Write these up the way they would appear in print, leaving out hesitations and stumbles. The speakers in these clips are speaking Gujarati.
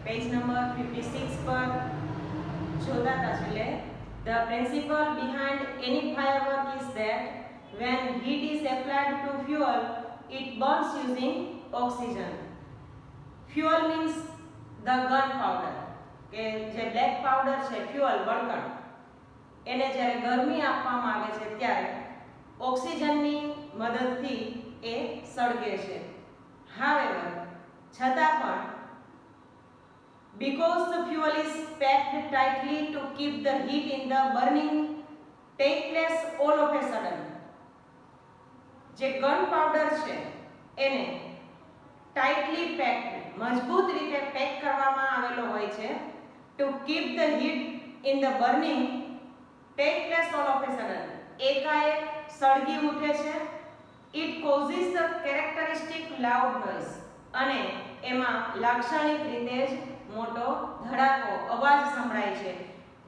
પેજ નંબર 56 પર જોતા હતા છેલ્લે. The principle behind any firework is that when heat is applied to fuel, it burns using oxygen. Fuel means the gunpowder, કે જે બ્લેક પાવડર છે ફ્યુઅલ બળતણ, એને જ્યારે ગરમી આપવામાં આવે છે ત્યારે ઓક્સિજનની મદદથી એ સળગે છે. However, છતાં પણ because the fuel is packed tightly to keep the heat in the burning take place all of a sudden, જે ગન પાવડર છે એને ટાઇટલી પેક્ડ મજબૂત રીતે પેક કરવામાં આવેલો હોય છે to keep the heat in the burning take place all of a sudden, એકાએક સળગી ઉઠે છે. It causes the characteristic loud noise, અને એમાં લાક્ષણિક રીતે જ મોટો ધડાકો અવાજ સંભળાય છે.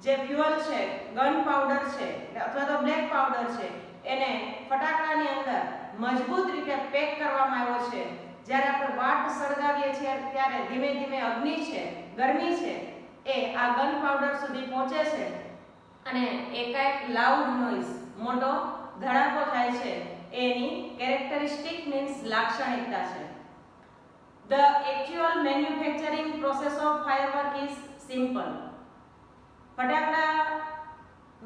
જે ફ્યુઅલ છે ગન પાવડર છે અથવા તો બ્લેક પાવડર છે એને ફટાકડાની અંદર મજબૂત રીતે પેક કરવામાં આવ્યો છે. જ્યારે આપણે વાટ સળગાવીએ છીએ ત્યારે ધીમે ધીમે અગ્નિ છે ગરમી છે એ આ ગન પાવડર સુધી પહોંચે છે અને એકાએક લાઉડ નોઇઝ મોટો ધડાકો થાય છે. એની કેરેક્ટરિસ્ટિક મીન્સ લાક્ષણિકતા છે. The actual manufacturing process of firework is simple. ફટાકડા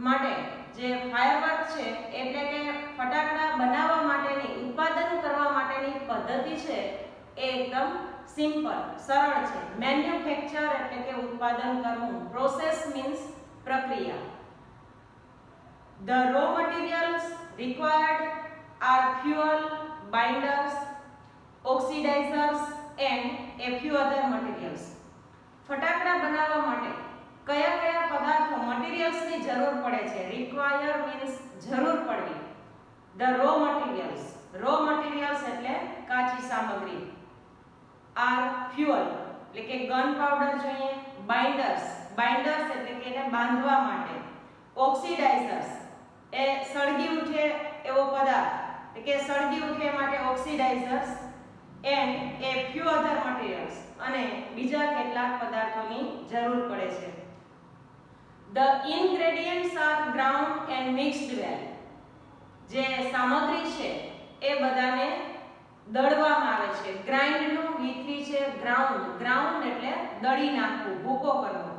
માટે જે ફાયરવર્ક છે એટલે કે ફટાકડા બનાવવા માટેની ઉત્પાદન કરવા માટેની પદ્ધતિ છે એ એકદમ સિમ્પલ સરળ છે. મેન્યુફેક્ચર એટલે કે ઉત્પાદન કરવું. પ્રોસેસ મીન્સ પ્રક્રિયા. The raw materials required are fuel, binders, oxidizers and a few other materials. ફટાકડા બનાવવા માટે કયા કયા પદાર્થો મટીરીયલ્સની જરૂર પડે છે? રિક્વાયર મીન્સ જરૂર પડવી. The raw materials, raw materials એટલે કાચી સામગ્રી. are fuel એટલે કે ગન પાવડર જોઈએ. બાઇન્ડર્સ, બાઇન્ડર્સ એટલે કે એને બાંધવા માટે. ઓક્સિડાઇઝર્સ એ સળગી ઉઠે એવો પદાર્થ એટલે કે સળગી ઉઠે માટે ઓક્સિડાઇઝર્સ. and a few other materials અને બીજા કેટલાક પદાર્થોની જરૂર પડે છે. The ingredients are ground and mixed well. જે સામગ્રી છે એ બધાને દળવામાં આવે છે. ગ્રાઇન્ડ નું V3 છે ગ્રાઉન્ડ. ગ્રાઉન્ડ એટલે દળી નાખવું, ભૂકો કરવો.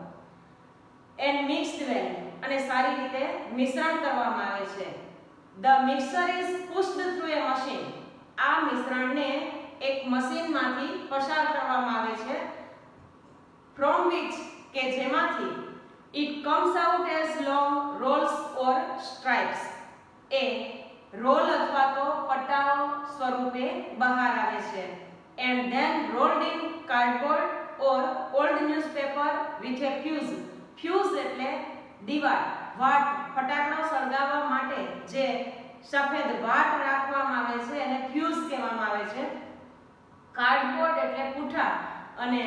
and mixed well અને સારી રીતે મિશ્રણ કરવામાં આવે છે. The mixture is pushed through a machine. આ મિશ્રણને એક મશીનમાંથી પસાર કરવામાં આવે છે. from which કે જેમાંથી it comes out as long rolls or stripes. એ રોલ અથવા તો પટ્ટાઓ સ્વરૂપે બહાર આવે છે. and then rolled in cardboard or old newspaper with a fuse. fuse એટલે દીવાલ, વાટ. ફટાકડો સળગાવવા માટે જે સફેદ વાટ રાખવામાં આવે છે એને ફ્યુઝ કહેવામાં આવે છે. કાર્ડબોર્ડ એટલે પૂઠા અને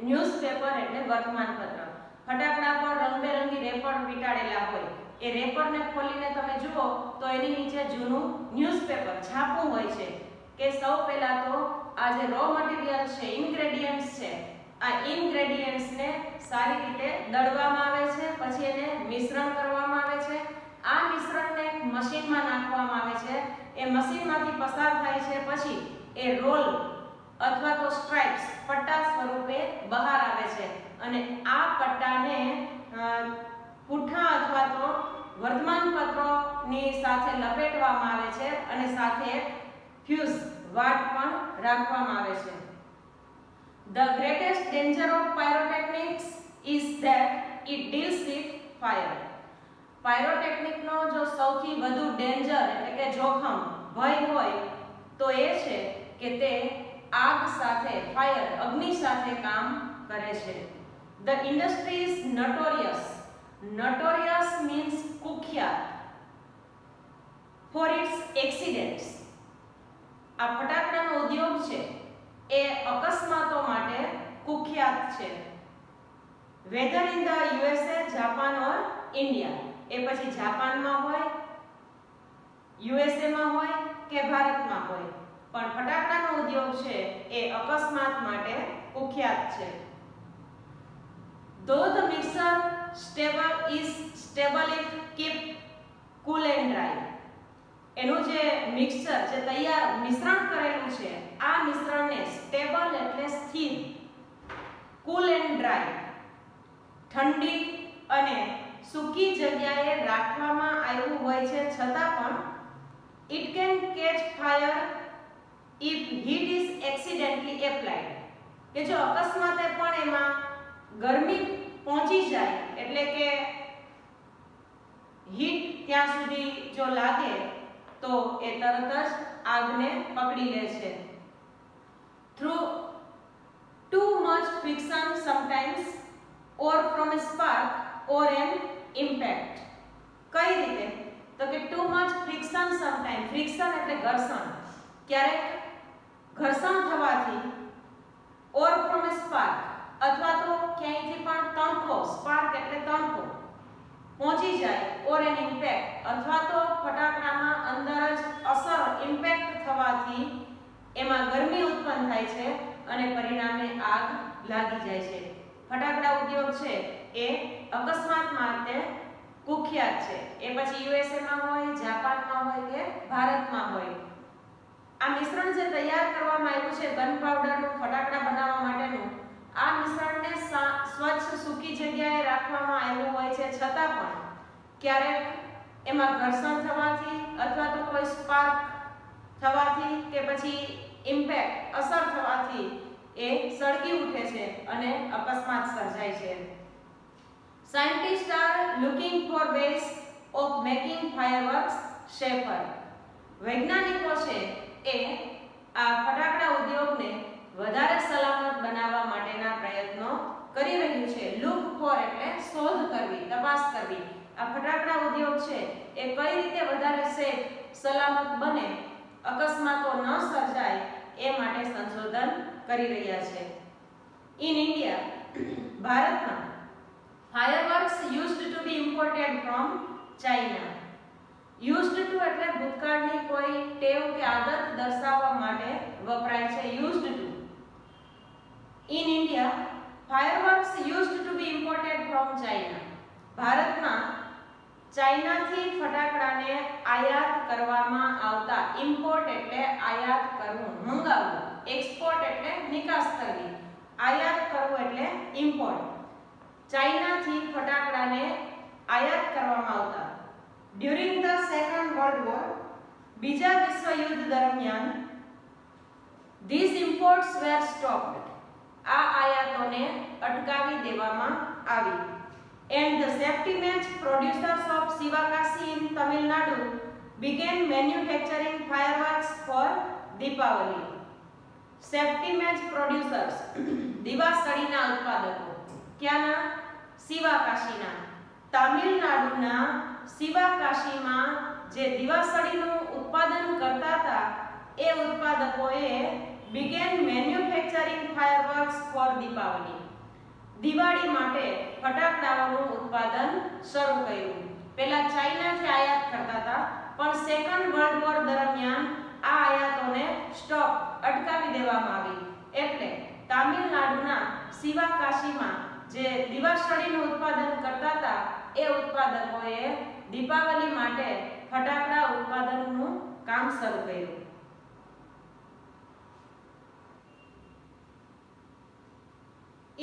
ન્યૂઝપેપર એટલે વર્તમાનપત્ર. ફટાકડા પર રંગબેરંગી રેપર વીંટાળેલા હોય. એ રેપરને ખોલીને તમે જુઓ તો એની નીચે જૂનું ન્યૂઝપેપર છાપું હોય છે કે સૌ પહેલા તો આ જે રો મટીરીયલ છે ઇન્ગ્રેડિયન્ટ્સ છે આ ઇન્ગ્રેડિયન્ટ્સને સારી રીતે દળવામાં આવે છે. પછી એને મિશ્રણ કરવામાં આવે છે. આ મિશ્રણને મશીનમાં નાખવામાં આવે છે. એ મશીનમાંથી પસાર થાય છે. પછી એ રોલ અથવા તો સ્ટ્રાઇપ્સ પટ્ટા સ્વરૂપે બહાર આવે છે અને આ પટ્ટાને પૂઠા અથવા તો વર્તમાનપત્રોની સાથે લપેટવામાં આવે છે અને સાથે ફ્યુઝ વાટ પણ રાખવામાં આવે છે. The greatest danger of pyrotechnics is that it deals with fire. પાયરોટેકનિકનો જો સૌથી વધુ ડેન્જર એટલે કે જોખમ ભય હોય તો એ છે કે તે આગ સાથે ફાયર અગ્નિ સાથે કામ કરે છે. The industry is notorious. Notorious means કુખ્યાત for its accidents. આ ફટાકડાનો ઉદ્યોગ છે એ અકસ્માતો માટે કુખ્યાત છે. whether in the USA, Japan or India. એ પછી જાપાનમાં હોય, USA માં હોય કે ભારતમાં હોય, પણ ફટાકડાનો ઉદ્યોગ છે એ અકસ્માત માટે કુખ્યાત છે. though the mixture stable if kept cool and dry. એનું જે મિક્સચર જે તૈયાર મિશ્રણ કરેલું છે આ મિશ્રણને સ્ટેબલ એટલે સ્થિર, કુલ એન્ડ ડ્રાય ઠંડી અને સૂકી જગ્યાએ રાખવામાં આવ્યું હોય છે છતાં પણ it can catch fire if heat is accidentally applied. કે જો અકસ્માતે પણ એમાં ગરમી પહોંચી જાય એટલે કે હીટ ત્યાં સુધી જો લાગે તો એ તરત જ આગને પકડી લે છે. Through too much friction sometimes or from a spark or an impact. કઈ રીતે? તો કે too much friction sometimes, friction એટલે ઘર્ષણ, ક્યારેક ઘર્ષણ થવાથી or from a spark અથવા તો ક્યાંયથી પણ તણખો, સ્પાર્ક એટલે તણખો પહોંચી જાય, or an impact અથવા તો ફટાકડામાં અંદર જ અસર ઇમ્પેક્ટ થવાથી એમાં ગરમી ઉત્પન્ન થાય છે અને પરિણામે આગ લાગી જાય છે. ફટાકડા ઉદ્યોગ છે એ અકસ્માત માટે કુખ્યાત છે. એ પછી યુએસએ માં હોય, જાપાનમાં હોય કે ભારતમાં હોય. આ મિશ્રણ જે તૈયાર કરવામાં આવ્યું છે ગન પાવડરનું ફટાકડા બનાવવા માટેનું, આ મિશ્રણને સ્વચ્છ સૂકી જગ્યાએ રાખવામાં આવ્યું હોય છે છતાં પણ ક્યારેક એમાં ઘર્ષણ થવાથી અથવા તો કોઈ સ્પાર્ક થવાથી કે પછી ઇમ્પેક્ટ અસર થવાથી એ સળગી ઉઠે છે અને અકસ્માત સર્જાય છે. Scientists are looking for ways of making fireworks safer. વૈજ્ઞાનિકો છે એ આ ફટાકડા ઉદ્યોગને વધારે સલામત બનાવવા માટેના પ્રયત્નો કરી રહ્યું છે. લુક ફોર એટલે શોધ કરવી, તપાસ કરવી. આ ફટાકડા ઉદ્યોગ છે એ કઈ રીતે વધારે સેફ, સલામત બને, અકસ્માતો ન સર્જાય એ માટે સંશોધન કરી રહ્યા છે. ઇન ઇન્ડિયા, ભારતમાં fireworks used to be imported from China. Used to એટલે ભૂતકાળની કોઈ ટેવ કે આદત દર્શાવવા માટે વપરાય છે used to. In India, fireworks used to be imported from China. ભારતમાં ચાઇનાથી ફટાકડાને આયાત કરવામાં આવતા. ઇમ્પોર્ટ એટલે આયાત કરવું, મંગાવવું. એક્સપોર્ટ એટલે નિકાસ કરવી. આયાત કરવું એટલે ઇમ્પોર્ટ. ચાઇનાથી ફટાકડાને આયાત કરવામાં આવતા. During the second world war, બીજા વિશ્વયુદ્ધ દરમિયાન these imports were stopped. આ આયાતોને અટકાવી દેવામાં આવી. And the safety match producers of Shivakasi in Tamil Nadu began manufacturing fireworks for Deepavali. Safety match producers દિવાસળીના ઉત્પાદકો ક્યાંના? શિવાકાશીના. તામિલનાડુના શિવાકાશીમાં જે દિવાસળીનું ઉત્પાદન કરતા હતા એ ઉત્પાદકોએ began manufacturing fireworks for Deepavali. Diwali માટે ફટાકડાઓનું ઉત્પાદન શરૂ કર્યું. પહેલા ચાઇનાથી આયાત કરતા હતા પણ સેકન્ડ વર્લ્ડ વોર દરમિયાન આ આયાતોને સ્ટોપ, અટકાવી દેવામાં આવી. એટલે તામિલનાડુના શિવાકાશીમાં જે દિવાસળીનું ઉત્પાદન કરતા હતા એ ઉત્પાદકોએ દીપાવલી માટે ફટાકડા ઉત્પાદનનું કામ શરૂ કર્યું.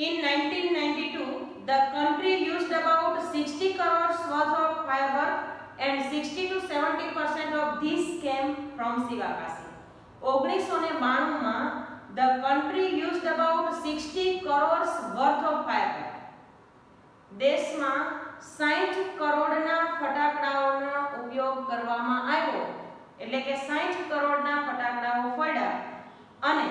In 1992, the country used about 60 crores worth of fireworks and 60 to 70% of these came from Shivakasi. 1992 માં the country used about 60 crores worth of fireworks. દેશમાં 60 કરોડના ફટાકડાઓનો ઉપયોગ કરવામાં આવ્યો. એટલે કે 60 કરોડના ફટાકડાઓ ફોડ્યા અને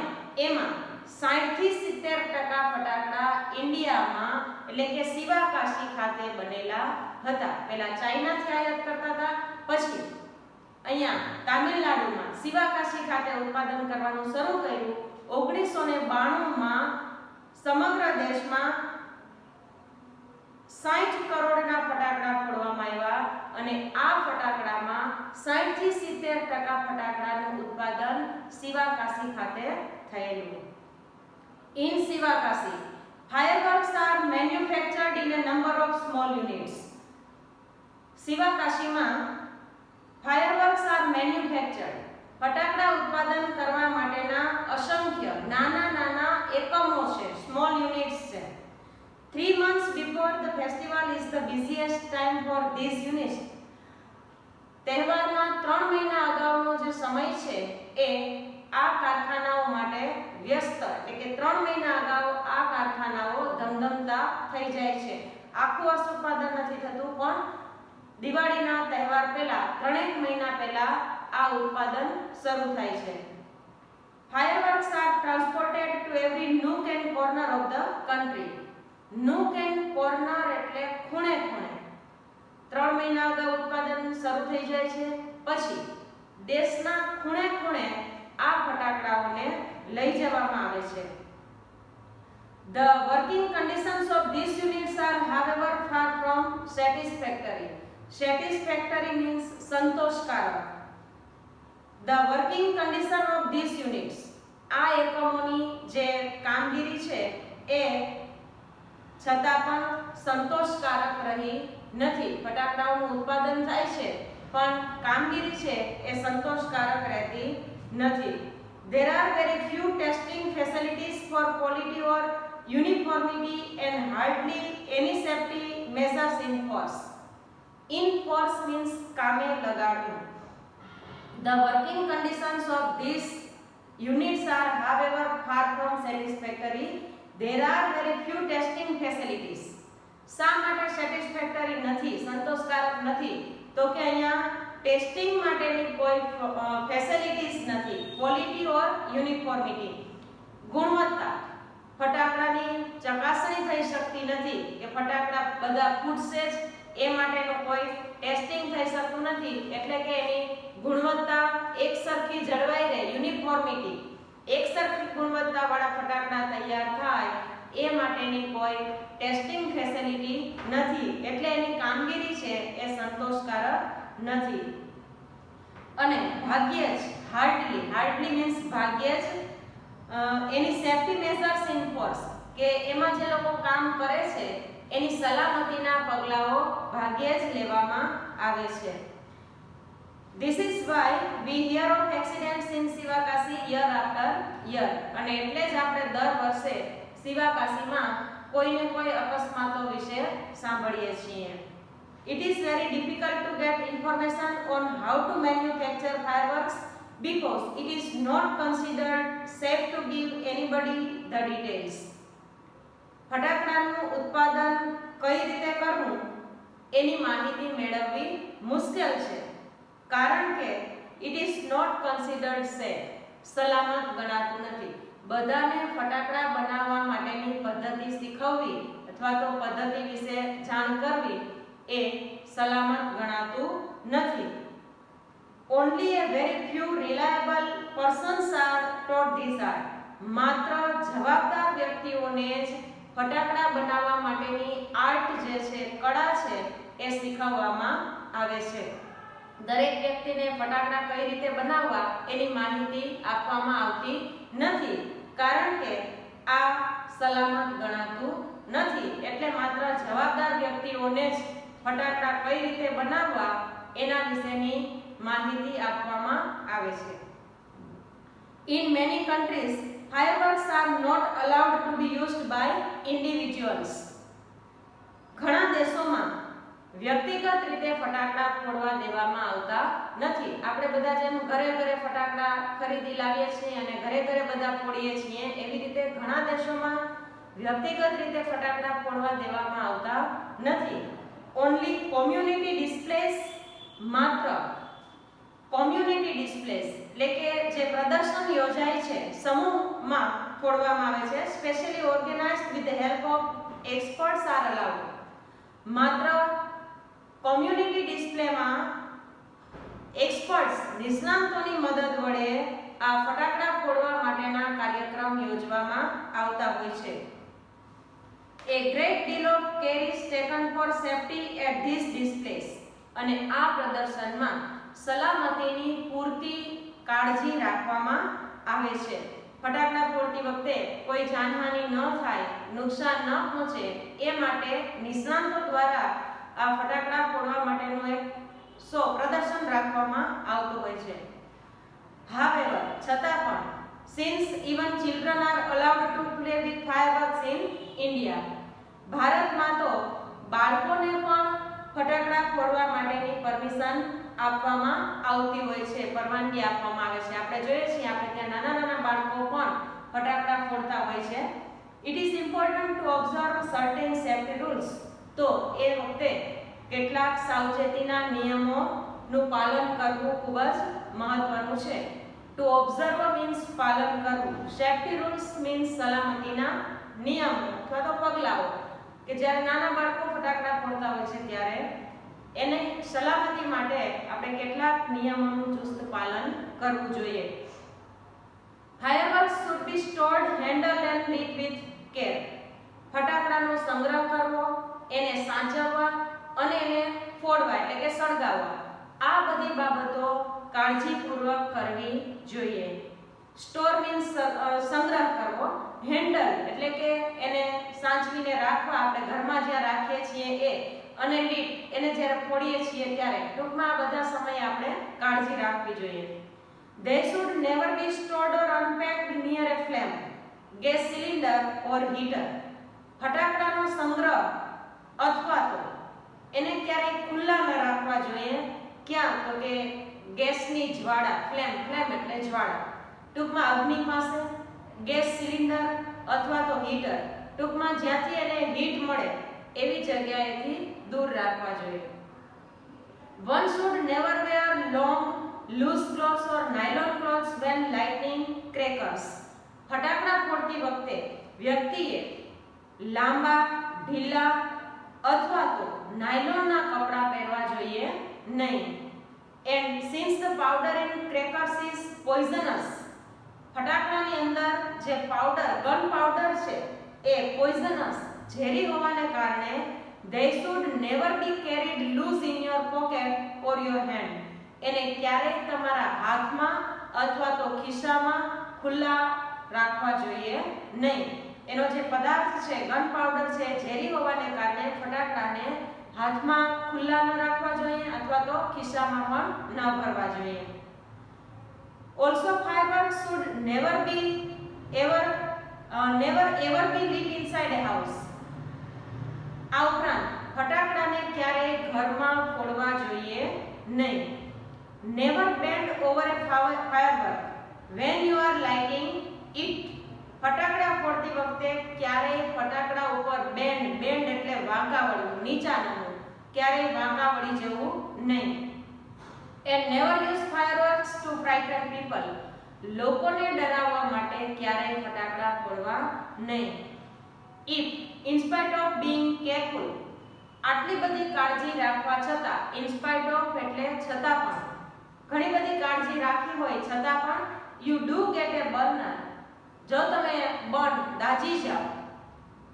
એમાં 60 થી 70% ફટાકડા ઇન્ડિયામાં એટલે કે શિવાકાશી ખાતે બનેલા હતા. પહેલા ચાઇનાથી આયાત કરતા હતા, પછી અહીંયા તામિલનાડુમાં શિવાકાશી ખાતે ઉત્પાદન કરવાનું શરૂ કર્યું. 1992 માં સમગ્ર દેશમાં 60 કરોડના ફટાકડા ફોડવામાં આવ્યા અને આ ફટાકડામાં 60 થી 70% ફટાકડાનું ઉત્પાદન શિવાકાશી ખાતે થયેલું. In Shivakasi, Fireworks are manufactured in a number of small units. શિવાકાશીમાં fireworks are manufactured. ફટાકડા ઉત્પાદન કરવા માટેના અસંખ્ય નાના નાના એકમો છે, સ્મોલ યુનિટ્સ છે. 3 months before the festival is the busiest time for these units. તહેવારના 3 મહિના અગાઉનો જે સમય છે એ આ કારખાનાઓ માટે વ્યસ્ત, એટલે કે 3 મહિના અગાઉ આ કારખાનાઓ ધમધમતા થઈ જાય છે. આખું વર્ષ ઉત્પાદન નથી થતું, પણ દિવાળીના તહેવાર પહેલા 3 મહિના પહેલા આ ઉત્પાદન શરૂ થાય છે. Fireworks are transported to every nook and corner of the country. Nook and corner એટલે ખૂણે ખૂણે. 3 મહિના અગાઉ ઉત્પાદન શરૂ થઈ જાય છે, પછી દેશના ખૂણે ખૂણે આ ફટાકડાઓને લઈ જવામાં આવે છે. The working conditions of these units are however far from satisfactory. Satisfactory means સંતોષકારક. The working condition of these units, આ એકમોની જે કામગીરી છે એ છતાં પણ સંતોષકારક રહી નથી. ફટાકડાઓનું ઉત્પાદન થાય છે, પણ કામગીરી છે એ સંતોષકારક રહેતી નથી. There are very few testing facilities for quality or uniformity and hardly any safety measures in force. In force means કામે લગાડવું. The working conditions of these units are however far from satisfactory. There are very few testing facilities. શા માટે સેટિસ્ફેક્ટરી નથી, સંતોષકારક નથી? તો કે અહીંયા ટેસ્ટિંગ માટેની કોઈ ફેસિલિટીઝ નથી. ક્વોલિટી ઓર યુનિફોર્મિટી, ગુણવત્તા, ફટાકડાની ચકાસણી થઈ શકતી નથી કે ફટાકડા બધા ફૂટશે જ, એ માટેનું કોઈ ટેસ્ટિંગ થઈ શકતું નથી. એટલે કે એની ગુણવત્તા એકસરખી જળવાઈ રહે, યુનિફોર્મિટી, એકસરખી ગુણવત્તાવાળા ફટાકડા તૈયાર થાય એ માટેની કોઈ ટેસ્ટિંગ ફેસિલિટી નથી. એટલે એની કામગીરી છે એ સંતોષકારક નથી. અને ભાગ્યે જ, હાર્ડલી મીન્સ ભાગ્યે જ એની સેફટી મેઝર્સ ઇન ફોર્સ, કે એમાં જે લોકો કામ કરે છે એની સલામતીના પગલાઓ ભાગ્યે જ લેવામાં આવે છે. This is why we hear of accidents in Sivakasi year after year. અને એટલે જ આપણે દર વર્ષે શિવાકાશીમાં કોઈને કોઈ અકસ્માતો વિશે સાંભળીએ છીએ. It is very difficult to get information on how to manufacture fireworks because it is not considered safe to give anybody the details. ફટાકડાનું ઉત્પાદન કઈ રીતે કરવું એની માહિતી મેળવવી મુશ્કેલ છે, કારણ કે it is not considered safe, સલામત ગણાતું નથી. બધાને ફટાકડા બનાવવા માટેની પદ્ધતિ શીખવવી અથવા તો પદ્ધતિ વિશે જાણ કરવી એ સલામત ગણાતું નથી. Only a very few reliable persons are taught this art. માત્ર જવાબદાર વ્યક્તિઓને જ ફટાકડા બનાવવા માટેની આર્ટ જે છે, કળા છે એ શીખવવામાં આવે છે. દરેક વ્યક્તિને ફટાકડા કઈ રીતે બનાવવા એની માહિતી આપવામાં આવતી નથી, કારણ કે આ સલામત ગણાતું નથી. એટલે માત્ર જવાબદાર વ્યક્તિઓને જ ફટાકડા કઈ રીતે બનાવવા એના વિશેની માહિતી આપવામાં આવે છે. In many countries, fireworks are not allowed to be used by individuals. ઘણા દેશોમાં વ્યક્તિગત રીતે ફટાકડા ફોડવા દેવામાં આવતા નથી. આપણે બધા જેમ ઘરે ઘરે ફટાકડા ખરીદી લાવીએ છીએ અને ઘરે ઘરે બધા ફોડીએ છીએ, એવી રીતે ઘણા દેશોમાં વ્યક્તિગત રીતે ફટાકડા ફોડવા દેવામાં આવતા નથી. ઓન્લી કોમ્યુનિટી ડિસ્પ્લેસ, માત્ર કોમ્યુનિટી ડિસ્પ્લેસ એટલે કે જે પ્રદર્શન યોજાય છે સમૂહમાં ફોડવામાં આવે છે. Specially organised with the help of experts are allowed. માત્ર કોમ્યુનિટી ડિસ્પ્લેમાં એક્સપર્ટ્સ, નિષ્ણાતોની મદદ વડે આ ફટાકડા ફોડવા માટેના કાર્યક્રમ યોજવામાં આવતા હોય છે. A great deal of care is taken for safety at these displays. અને આ પ્રદર્શનમાં સલામતીની પૂરતી કાળજી રાખવામાં આવે છે. ફટાકડા ફોડતી વખતે કોઈ જાનહાનિ ન થાય, નુકસાન ન પહોંચે એ માટે નિષ્ણાતો દ્વારા આ ફટાકડા ફોડવા માટેનું એક પ્રદર્શન રાખવામાં આવતું હોય છે. However, છતાં પણ since even children are allowed to play with fireworks in India, ભારતમાં તો બાળકોને પણ ફટાકડા ફોડવા માટેની પરમિશન આપવામાં આવતી હોય છે, પરવાનગી આપવામાં આવે છે. આપણે જોઈએ છીએ આપણે ત્યાં નાના નાના બાળકો પણ ફટાકડા ફોડતા હોય છે. It is important to observe certain safety rules. તો એ વખતે કેટલાક સાવચેતીના નિયમોનું પાલન કરવું ખૂબ જ મહત્વનું છે. To observe means પાલન કરવું. Safety rules means સલામતીના નિયમો અથવા તો પગલાઓ કે જ્યારે નાના બાળકો ફટાકડા ફોડતા હોય છે ત્યારે એને સલામતી માટે આપણે કેટલાક નિયમોનું ચુસ્ત પાલન કરવું જોઈએ. Fireworks should be stored, handled and lit with care. ફટાકડાનો સંગ્રહ કરવો, એને સાચવવા અને એને ફોડવા એટલે કે સળગાવવા, આ બધી બાબતો કાળજીપૂર્વક કરવી જોઈએ. સ્ટોર મીન્સ સંગ્રહ કરવો, હેન્ડલ એટલે કે એને સાચવીને રાખવા, આપણે ઘરમાં જ્યાં રાખીએ છીએ એ, અને લીટ એને જ્યારે ફોડીએ છીએ ત્યારે, ટૂંકમાં આ બધા સમયે આપણે કાળજી રાખવી જોઈએ. They should never be stored or unpacked near a flame, gas cylinder or heater. ફટાકડાનો સંગ્રહ અથવા તો એને ક્યારેય ખુલ્લા ન રાખવા જોઈએ. ક્યાં? તો કે ગેસની જ્વાળા, ફ્લેમ એટલે જ્વાળા, ટૂંકમાં અગ્નિ પાસે, ગેસ સિલિન્ડર અથવા તો હીટર, ટૂંકમાં જ્યાંથી એને હીટ મળે એવી જગ્યાએથી દૂર રાખવા જોઈએ. One should never wear long loose clothes or nylon clothes when lighting crackers. ફટાકડા ફોડતી વખતે વ્યક્તિએ લાંબા, ઢીલા અથવા તો નાયલોનના કપડાં પહેરવા જોઈએ નહીં. And since the powder in crackers is poisonous, ફટાકડાની અંદર જે પાવડર, ગન પાવડર છે એ પોઈઝનસ, ઝેરી હોવાને કારણે they should never be carried loose in your pocket or your hand. એને ક્યારેય તમારા હાથમાં અથવા તો ખિસ્સામાં ખુલ્લા રાખવા જોઈએ નહીં. એનો જે પદાર્થ છે ગન પાવડર છે ઝેરી હોવાને કારણે ફટાકડાને હાથમાં ખુલ્લા ન રાખવા જોઈએ અથવા તો ખિસ્સામાં પણ ન ભરવા જોઈએ. Also fireworks should never ever be lit inside a house. આ ઉપરાંત ફટાકડાને ક્યારેય ઘરમાં ફોડવા જોઈએ નહીં. Never bend over a firework when you are lighting it. ફટાકડા ફોડતી વખતે ક્યારેય ફટાકડા ઉપર બેન્ડ એટલે વાંકા વળવું, નીચા નમવું, ક્યારેય વાંકા વળી જવું નહીં. And never use fireworks to frighten people. લોકોને ડરાવવા માટે ક્યારેય ફટાકડા ફોડવા નહીં. If in spite of being careful, આટલી બધી કાળજી રાખવા છતાં, in spite of એટલે છતાં પણ, ઘણી બધી કાળજી રાખી હોય છતાં પણ you do get a burner, જો તમે દાજી જાઓ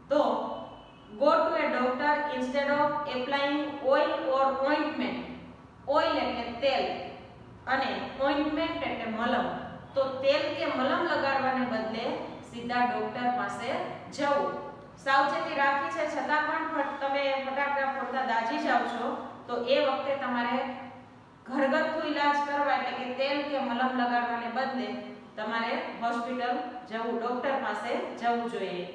તો go to a doctor instead of applying oil or ointment. Oil એટલે તેલ અને ઓઇન્ટમેન્ટ એટલે મલમ. તો તેલ કે મલમ લગાડવાને બદલે સીધા ડોક્ટર પાસે જવું. સાવચેતી રાખી છે છતાં પણ તમે ફટાકડા ફોડતા દાજી જાવ છો તો એ વખતે તમારે ઘરગથ્થુ ઈલાજ કરવા એટલે કે તેલ કે મલમ લગાડવાને બદલે તમારે હોસ્પિટલ જવું, ડોક્ટર પાસે જવું જોઈએ.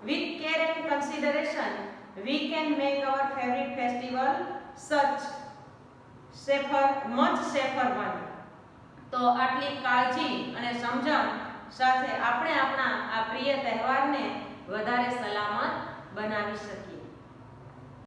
With care and consideration, we can make our favorite festival much safer one. તો આટલી કાળજી અને સમજણ સાથે આપણે આપણા આ પ્રિય તહેવારને વધારે સલામત બનાવી શકીએ.